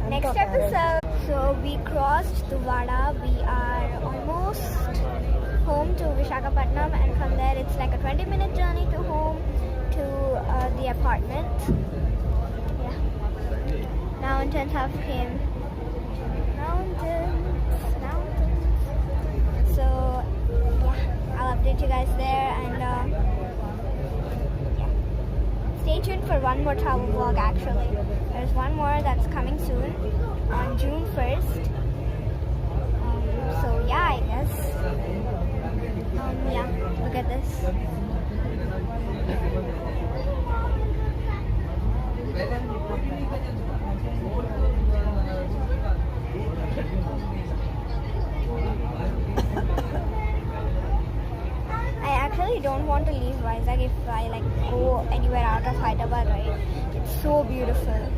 next episode. So we crossed the Vada. We are almost home to Visakhapatnam, and from there it's like a 20-minute journey to home to the apartment. Yeah. Mountains have came. Mountains. So yeah, I'll update you guys there, and stay tuned for one more travel vlog. Actually, there's one more that's coming soon on June 1st. So yeah, I guess. Yeah, look at this. I actually don't want to leave Vizag if I like go anywhere out of Hyderabad, right? It's so beautiful.